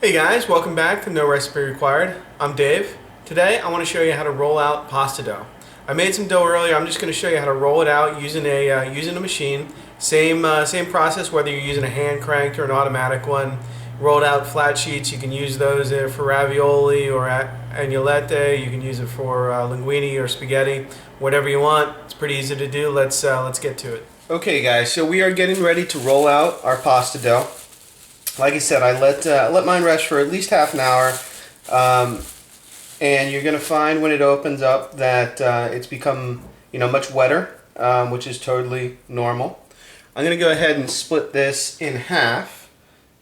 Hey guys, welcome back to No Recipe Required. I'm Dave. Today I want to show you how to roll out pasta dough. I made some dough earlier. I'm just going to show you how to roll it out using a machine. Same process whether you're using a hand cranked or an automatic one. Rolled out flat sheets. You can use those for ravioli or agnolotte. You can use it for linguine or spaghetti, whatever you want. It's pretty easy to do. Let's get to it. Okay, guys. So we are getting ready to roll out our pasta dough. Like I said, I let mine rest for at least half an hour, and you're going to find when it opens up that it's become much wetter, which is totally normal. I'm going to go ahead and split this in half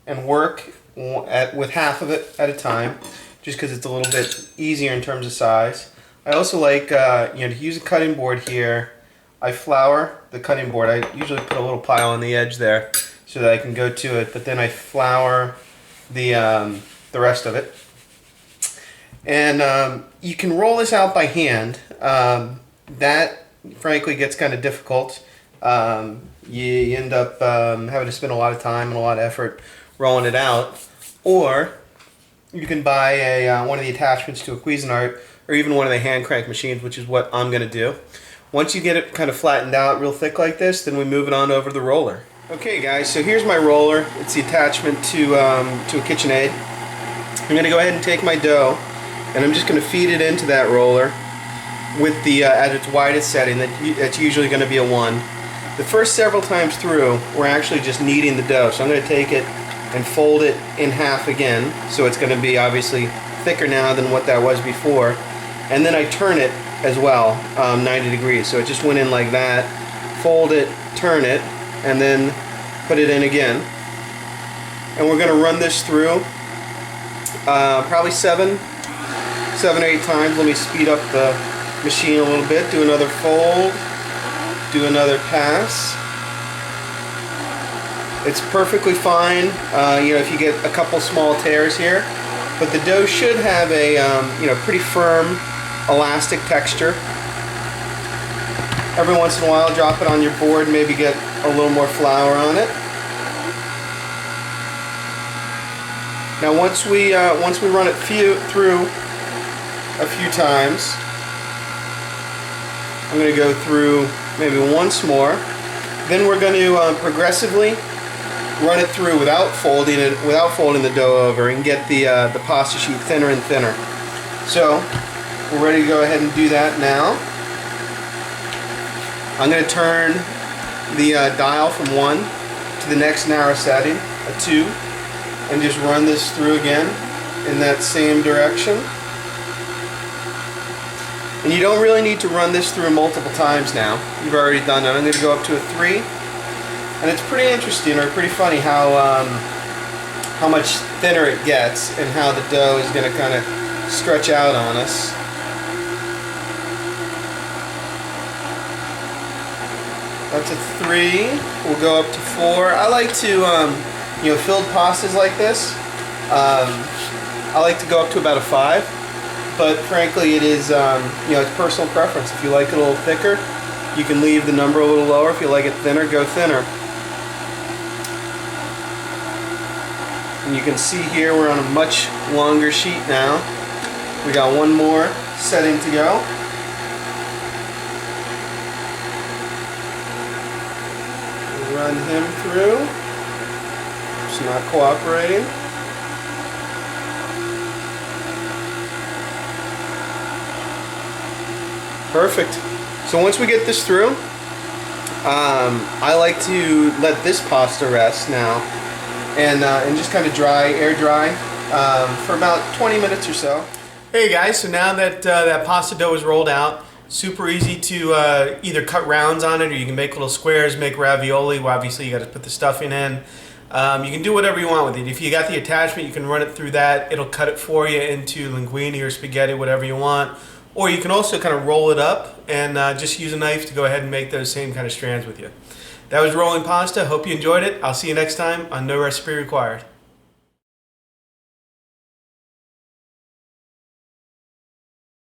and work with half of it at a time, just because it's a little bit easier in terms of size. I also like to use a cutting board here. I flour the cutting board. I usually put a little pile on the edge there, so that I can go to it, but then I flour the rest of it. And you can roll this out by hand. That, frankly, gets kind of difficult. You end up having to spend a lot of time and a lot of effort rolling it out. Or you can buy one of the attachments to a Cuisinart, or even one of the hand crank machines, which is what I'm going to do. Once you get it kind of flattened out real thick like this, then we move it on over to the roller. Okay guys, so here's my roller. It's the attachment to a KitchenAid. I'm going to go ahead and take my dough, and I'm just going to feed it into that roller with the at its widest setting. That's usually going to be a 1. The first several times through, we're actually just kneading the dough. So I'm going to take it and fold it in half again. So it's going to be obviously thicker now than what that was before. And then I turn it as well, 90 degrees. So it just went in like that. Fold it, turn it, and then put it in again. And we're going to run this through probably 7 or 8 times. Let me speed up the machine a little bit. Do another fold, do another pass. It's perfectly fine, if you get a couple small tears here, but the dough should have a pretty firm, elastic texture. Every once in a while, drop it on your board, maybe get a little more flour on it. Now, once we run it through a few times, I'm going to go through maybe once more. Then we're going to progressively run it through without folding the dough over, and get the pasta sheet thinner and thinner. So we're ready to go ahead and do that now. I'm going to turn the dial from 1 to the next narrow setting, a 2, and just run this through again in that same direction. And you don't really need to run this through multiple times now. You've already done that. I'm going to go up to a 3. And it's pretty interesting, or pretty funny, how much thinner it gets and how the dough is going to kind of stretch out on us. That's a 3. We'll go up to 4. I like to, filled pastas like this, I like to go up to about a 5. But frankly, it is, it's personal preference. If you like it a little thicker, you can leave the number a little lower. If you like it thinner, go thinner. And you can see here we're on a much longer sheet now. We got one more setting to go. Run him through. It's not cooperating. Perfect. So once we get this through, I like to let this pasta rest now, and just kind of air dry for about 20 minutes or so. Hey guys, so now that that pasta dough is rolled out, super easy to either cut rounds on it, or you can make little squares, make ravioli. Well, obviously you got to put the stuffing in. You can do whatever you want with it. If you got the attachment, you can run it through that. It'll cut it for you into linguine or spaghetti, whatever you want. Or you can also kind of roll it up and just use a knife to go ahead and make those same kind of strands with you. That was rolling pasta. Hope you enjoyed it. I'll see you next time on No Recipe Required.